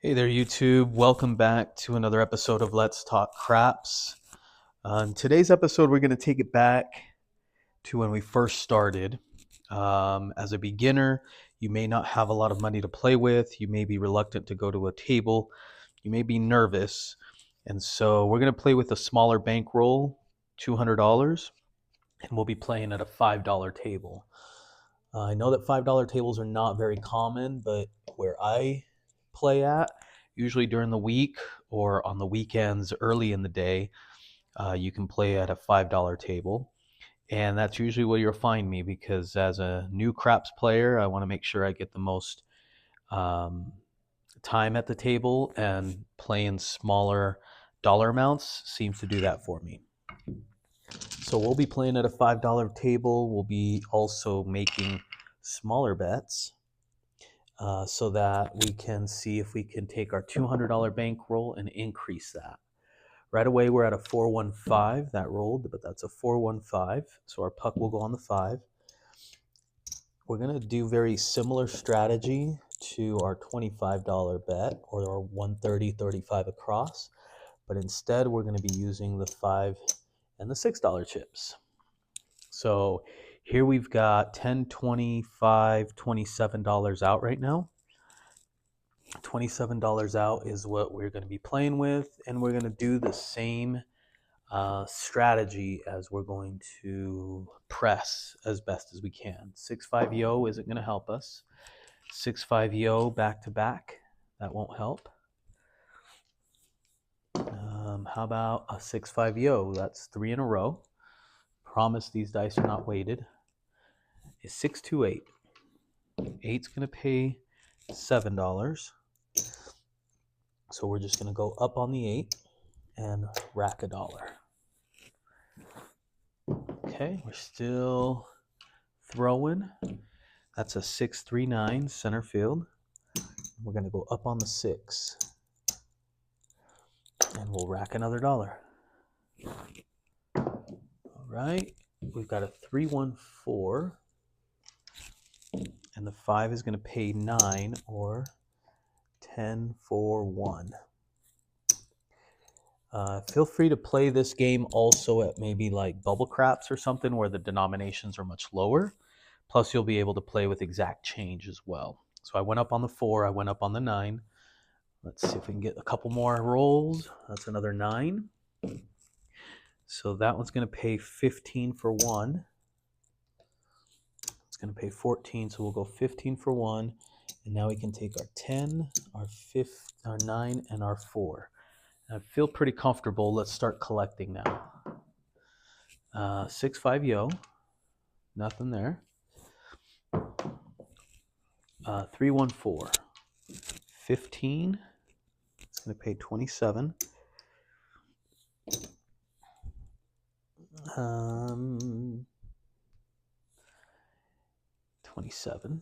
Hey there, YouTube. Welcome back to another episode of Let's Talk Craps. In today's episode, we're going to take it back to when we first started. As a beginner, you may not have a lot of money to play with. You may be reluctant to go to a table. You may be nervous. And so we're going to play with a smaller bankroll, $200, and we'll be playing at a $5 table. I know that $5 tables are not very common, but where I play at, usually during the week or on the weekends early in the day, you can play at a $5 table. And that's usually where you'll find me because as a new craps player, I want to make sure I get the most um, time at the table, and playing smaller dollar amounts seems to do that for me. So we'll be playing at a $5 table. We'll be also making smaller bets so that we can see if we can take our $200 bankroll and increase that. Right away, we're at a 415. That rolled, but that's a 415. So our puck will go on the 5. We're going to do very similar strategy to our $25 bet or our 130.35 across, but instead we're going to be using the 5 and the $6 chips. So here we've got $10, $25, $27 out right now. $27 out is what we're going to be playing with, and we're going to do the same strategy as we're going to press as best as we can. 6-5 yo isn't going to help us. 6-5 yo back to back, that won't help. How about a 6-5 yo? That's 3 in a row. Promise these dice are not weighted. Is 6-2-8. 8's going to pay $7. So we're just going to go up on the 8 and rack a dollar. Okay, we're still throwing. That's a 6-3-9 center field. We're going to go up on the 6 and we'll rack another dollar. All right, we've got a 3-1-4 and the 5 is going to pay 9 or 10-4-1. Feel free to play this game also at maybe like Bubble Craps or something where the denominations are much lower. Plus, you'll be able to play with exact change as well. So I went up on the 4, I went up on the 9. Let's see if we can get a couple more rolls. That's another 9. So that one's going to pay 15 for 1. It's going to pay 14, so we'll go 15 for 1. And now we can take our 10, our 9, and our 4. I feel pretty comfortable. Let's start collecting now. 6-5 yo, nothing there. 3-1-4, 15. It's going to pay 27. 27.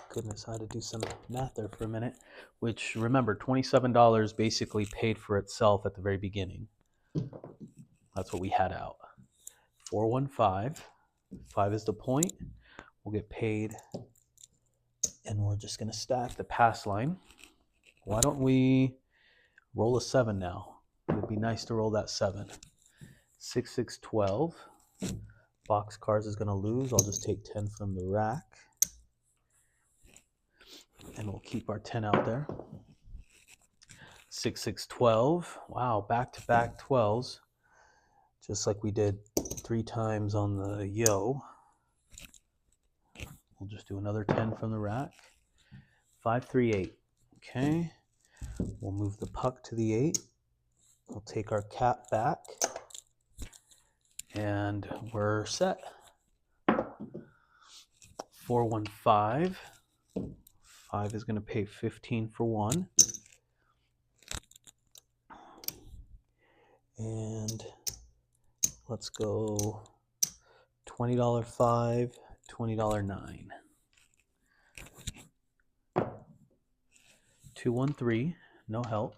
Goodness, I had to do some math there for a minute. Which, remember, $27 basically paid for itself at the very beginning. That's what we had out. 4-1-5. 5 is the point. We'll get paid, and we're just going to stack the pass line. Why don't we roll a 7 now? It'd be nice to roll that 7. 6-6-12. Boxcars is going to lose. I'll just take 10 from the rack. And we'll keep our 10 out there. 6-6-12. Wow, back-to-back 12s. Just like we did 3 times on the yo. We'll just do another 10 from the rack. 5-3-8. Okay. We'll move the puck to the 8. We'll take our cap back. And we're set. 4-1-5. 5 is going to pay 15 for 1. And let's go $20 5, $20 9. 2-1-3, no help.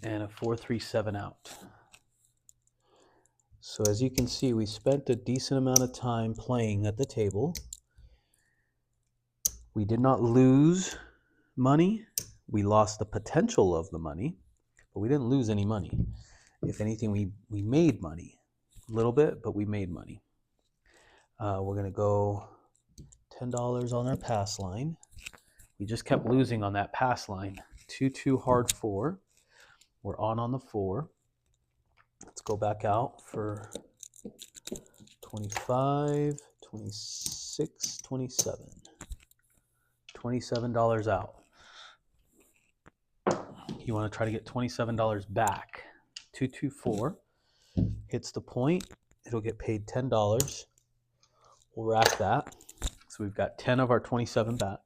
And a 4-3-7 out. So as you can see, we spent a decent amount of time playing at the table. We did not lose money. We lost the potential of the money, but we didn't lose any money. If anything, we made money. A little bit, but we made money. We're going to go $10 on our pass line. We just kept losing on that pass line. 2-2 hard 4. We're on the 4. Let's go back out for 25, 26, 27. $27 out. You want to try to get $27 back. 2-2-4 hits the point. It'll get paid $10. We'll rack that. So we've got 10 of our 27 back.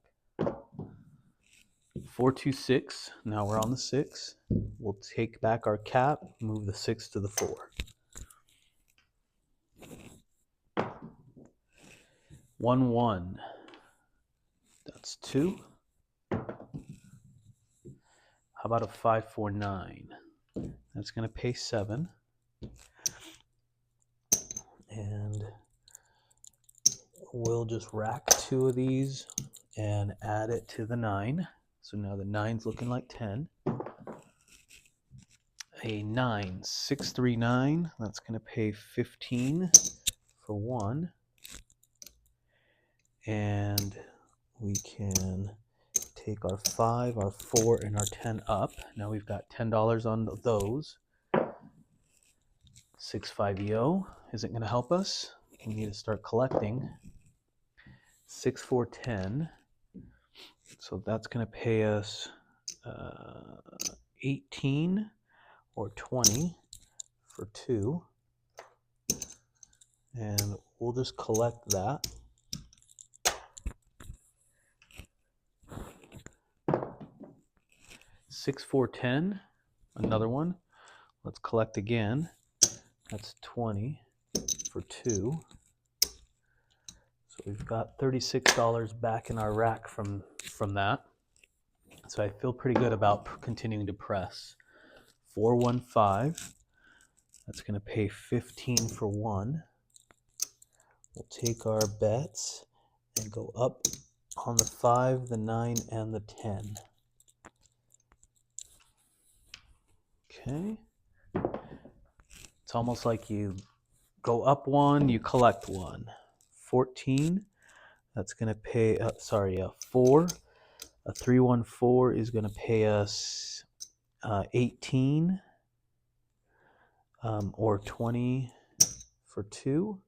4-2-6. Now we're on the 6. We'll take back our cap, move the 6 to the 4. 1-1. That's 2. How about a 5-4-9? That's going to pay 7. And we'll just rack 2 of these and add it to the 9. So now the 9's looking like 10. A 9, 6-3-9. That's going to pay 15 for 1. And we can take our 5, our 4, and our 10 up. Now we've got $10 on those. 6-5-0 isn't going to help us. We need to start collecting. 6-4-10. So that's going to pay us 18 or 20 for 2. And we'll just collect that. 6-4-10, another one. Let's collect again. That's 20 for 2. So we've got $36 back in our rack from that. So I feel pretty good about continuing to press. 4-1-5. That's going to pay 15 for 1. We'll take our bets and go up on the 5, the 9, and the 10. Okay. It's almost like you go up 1, you collect 1. 14. That's going to pay, 4. A 3-1-4 is going to pay us 18 or 20 for 2.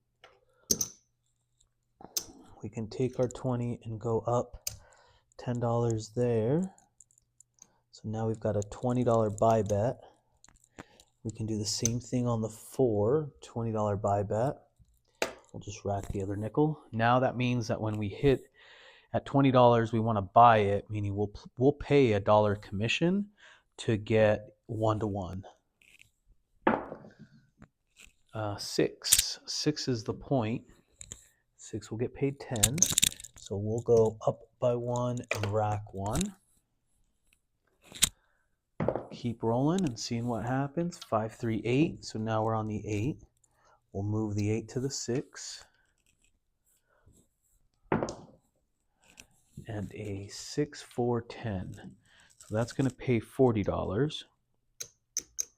We can take our 20 and go up $10 there. So now we've got a $20 buy bet. We can do the same thing on the 4, $20 buy bet. We'll just rack the other nickel. Now that means that when we hit at $20, we want to buy it, meaning we'll pay $1 commission to get 1-to-1. 6. 6 is the point. 6 will get paid 10. So we'll go up by 1 and rack 1. Keep rolling and seeing what happens. 5-3-8. So now we're on the 8. We'll move the 8 to the 6. And a 6-4-10. So that's going to pay $40.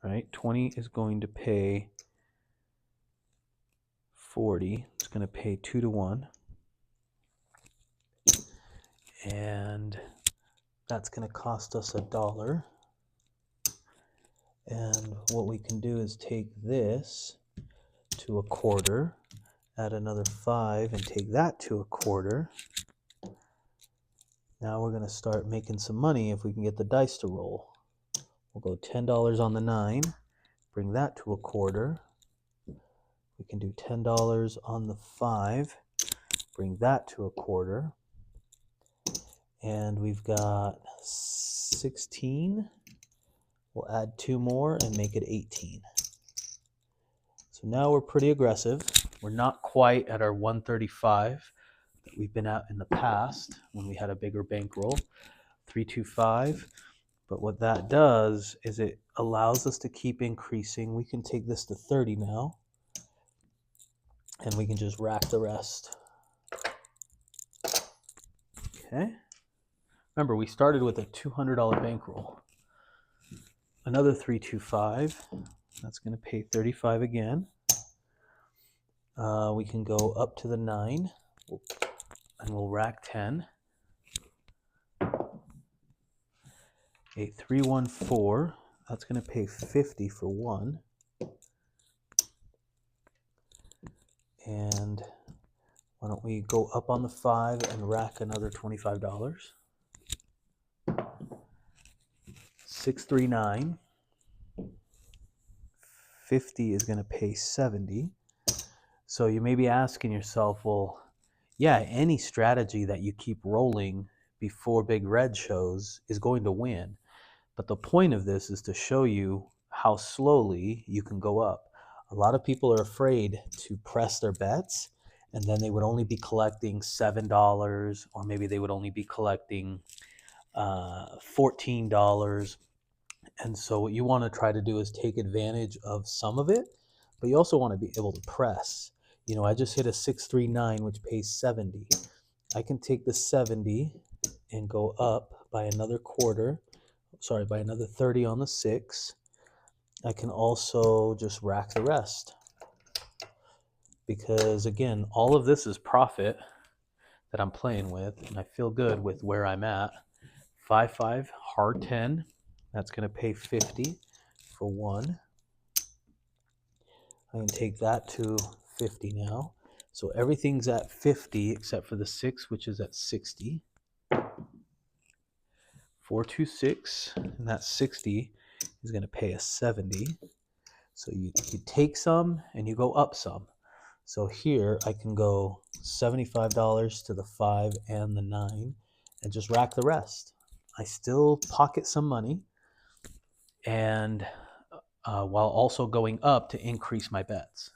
Right? 20 is going to pay 40. It's going to pay 2-to-1. And that's going to cost us $1. And what we can do is take this to 1/4, add another 5, and take that to 1/4. Now we're going to start making some money if we can get the dice to roll. We'll go $10 on the 9, bring that to 1/4. We can do $10 on the 5, bring that to 1/4. And we've got 16. We'll add 2 more and make it 18. So now we're pretty aggressive. We're not quite at our 135 that we've been at in the past when we had a bigger bankroll, 325. But what that does is it allows us to keep increasing. We can take this to 30 now. and we can just rack the rest. Okay. Remember, we started with a $200 bankroll. Another 325. That's going to pay 35 again. We can go up to the 9, and we'll rack 10. A 314. That's going to pay 50 for 1. And why don't we go up on the 5 and rack another $25. 639. 50 is going to pay 70. So you may be asking yourself, well, yeah, any strategy that you keep rolling before big red shows is going to win. But the point of this is to show you how slowly you can go up. A lot of people are afraid to press their bets, and then they would only be collecting $7, or maybe they would only be collecting $14. And so what you want to try to do is take advantage of some of it, but you also want to be able to press. You know, I just hit a 639, which pays 70. I can take the 70 and go up by another by another 30 on the 6. I can also just rack the rest, because again, all of this is profit that I'm playing with, and I feel good with where I'm at. 5-5, hard 10. That's going to pay 50 for 1. I can take that to 50 now. So everything's at 50 except for the 6, which is at 60. 426, and that 60 is going to pay us 70. So you take some and you go up some. So here I can go $75 to the 5 and the 9 and just rack the rest. I still pocket some money, and while also going up to increase my bets.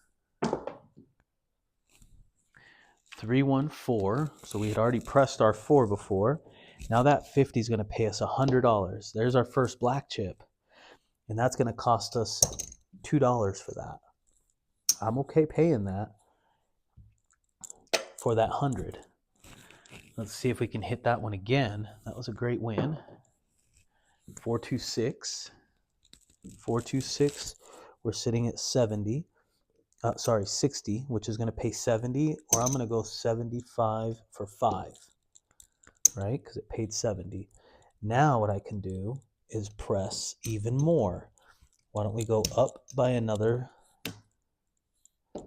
314, so we had already pressed our 4 before. Now that 50 is going to pay us $100. There's our first black chip, and that's going to cost us $2 for that. I'm okay paying that for that 100. Let's see if we can hit that one again. That was a great win. 426. 426. We're sitting at 60, which is going to pay 70, or I'm going to go 75 for 5, right? Because it paid 70. Now what I can do is press even more. Why don't we go up by another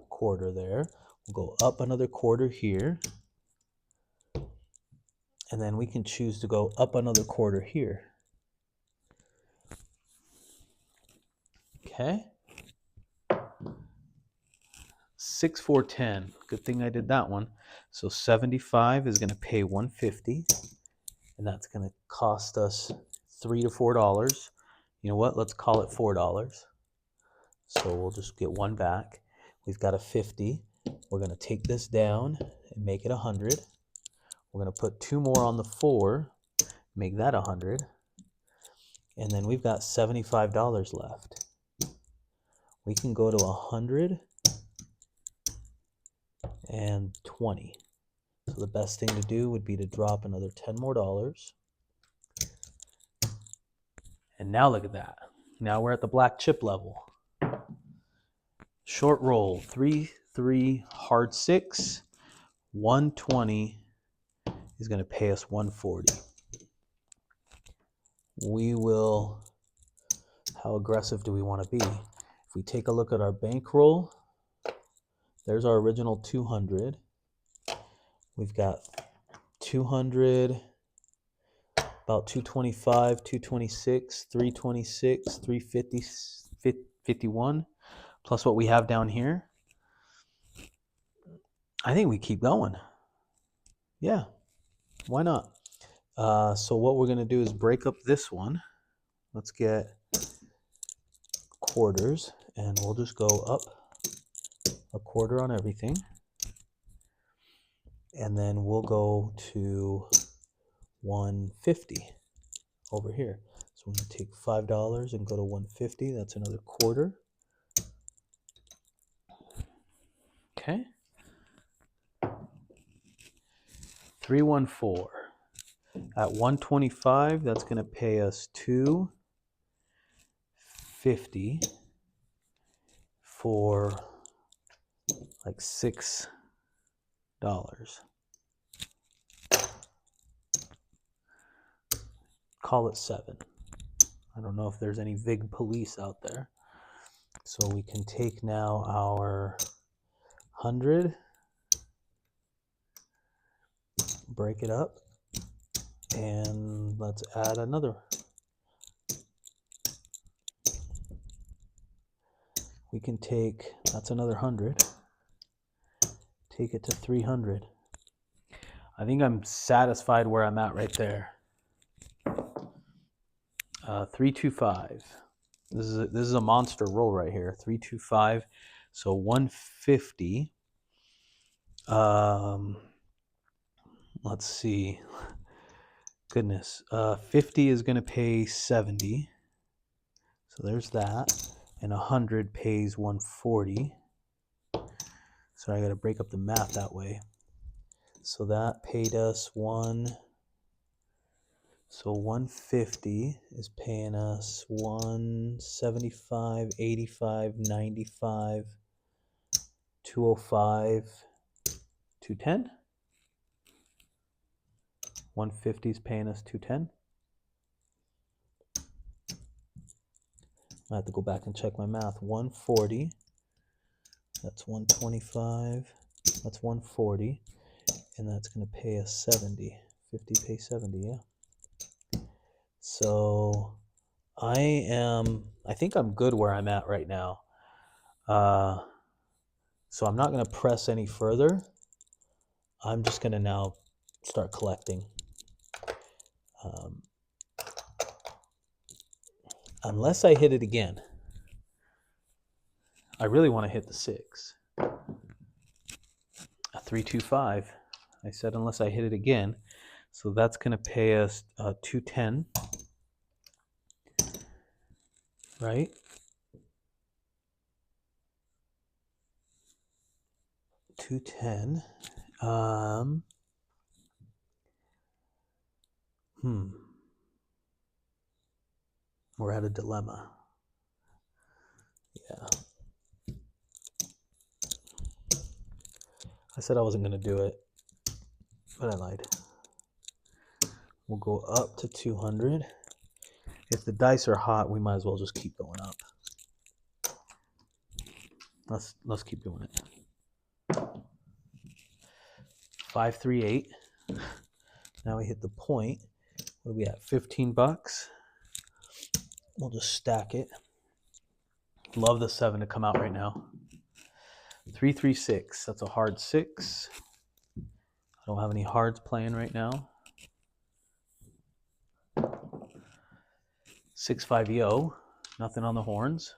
quarter there? We'll go up another quarter here. And then we can choose to go up another quarter here. Okay. 6, 4, 10. Good thing I did that one. So 75 is going to pay 150, and that's going to cost us $3 to $4. You know what? Let's call it $4. So we'll just get one back. We've got a 50. We're going to take this down and make it 100. We're going to put 2 more on the 4, make that 100. And then we've got $75 left. We can go to 120. So the best thing to do would be to drop another $10 more. And now look at that. Now we're at the black chip level. Short roll, 3, 3, hard 6, 120 is going to pay us 140. We will, how aggressive do we want to be? If we take a look at our bankroll, there's our original 200. We've got 200, about 225, 226, 326, 350, 51, plus what we have down here. I think we keep going. Yeah, why not? So what we're going to do is break up this one. Let's get quarters, and we'll just go up a quarter on everything. And then we'll go to 150 over here. So we're going to take $5 and go to 150. That's another quarter. Okay. 314. At 125, that's going to pay us $250 for like $6. Call it 7. I don't know if there's any big police out there. So we can take now our 100, break it up, and let's add another. We can take, that's another 100, take it to 300. I think I'm satisfied where I'm at right there. 325. This is a monster roll right here. 325. So 150. Let's see. Goodness. 50 is going to pay 70. So there's that. And 100 pays 140. So I got to break up the math that way. So that paid us So 150 is paying us 175, 85, 95, 205, 210. 150 is paying us 210. I have to go back and check my math. 140, that's 125, that's 140, and that's going to pay us 70. 50 pay 70, yeah. So I think I'm good where I'm at right now. So I'm not going to press any further. I'm just going to now start collecting. Unless I hit it again. I really want to hit the 6. A 325. I said unless I hit it again. So that's going to pay us 210. Right? $210. We're at a dilemma. Yeah. I said I wasn't going to do it, but I lied. We'll go up to 200. If the dice are hot, we might as well just keep going up. Let's keep doing it. 538. Now we hit the point. What are we at? $15. We'll just stack it. Love the 7 to come out right now. 336. That's a hard 6. I don't have any hards playing right now. 6-5 yo. Nothing on the horns.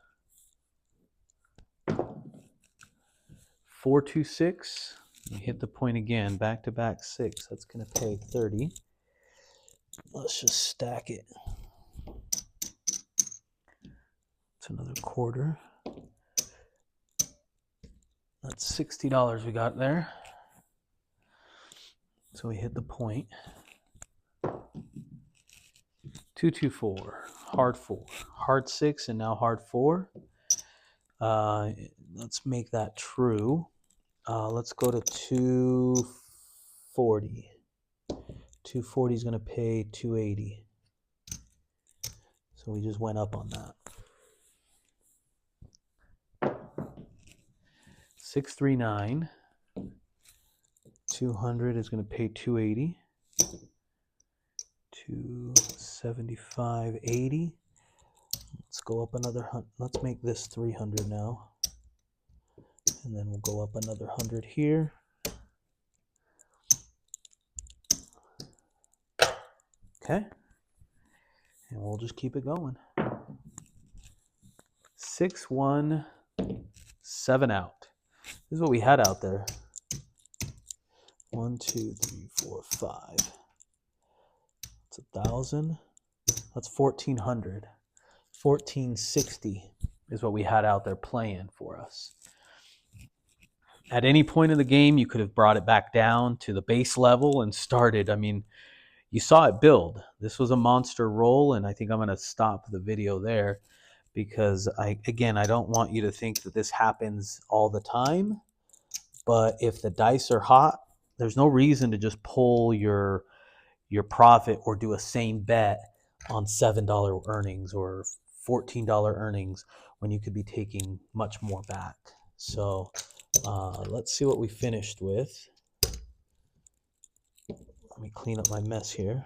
426. We hit the point again. Back to back 6. That's going to pay 30. Let's just stack it. It's another quarter. That's $60 we got there. So we hit the point. 224. Hard 4. Hard 6 and now hard 4. Let's make that true. Let's go to 240. 240 is going to pay 280. So we just went up on that. 639. 200 is going to pay 280. 275, 80. Let's go up another. Let's make this 300 now. And then we'll go up another 100 here. Okay. And we'll just keep it going. 6, 1, 7 out. This is what we had out there. 1, 2, 3, 4, 5. That's 1,000. That's 1,400. 1,460 is what we had out there playing for us. At any point in the game, you could have brought it back down to the base level and started. I mean, you saw it build. This was a monster roll, and I think I'm going to stop the video there because I don't want you to think that this happens all the time. But if the dice are hot, there's no reason to just pull your profit or do a same bet on $7 earnings or $14 earnings when you could be taking much more back. So let's see what we finished with. Let me clean up my mess here.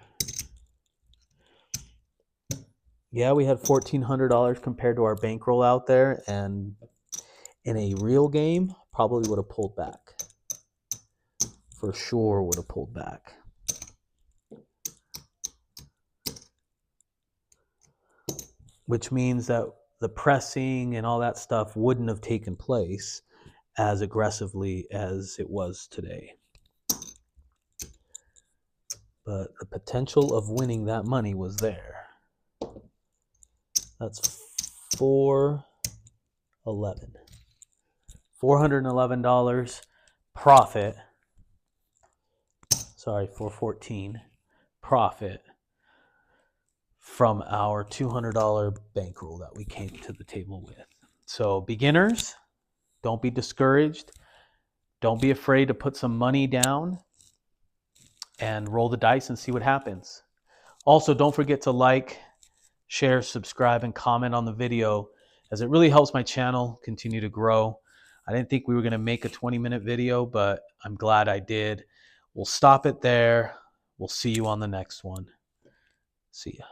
Yeah, we had $1,400 compared to our bankroll out there, and in a real game, probably would have pulled back. For sure would have pulled back. Which means that the pressing and all that stuff wouldn't have taken place as aggressively as it was today. But the potential of winning that money was there. That's $411. $411 profit. Sorry, $414 profit from our $200 bankroll that we came to the table with. So beginners, don't be discouraged. Don't be afraid to put some money down and roll the dice and see what happens. Also, don't forget to like, share, subscribe, and comment on the video, as it really helps my channel continue to grow. I didn't think we were going to make a 20-minute video, but I'm glad I did. We'll stop it there. We'll see you on the next one. See ya.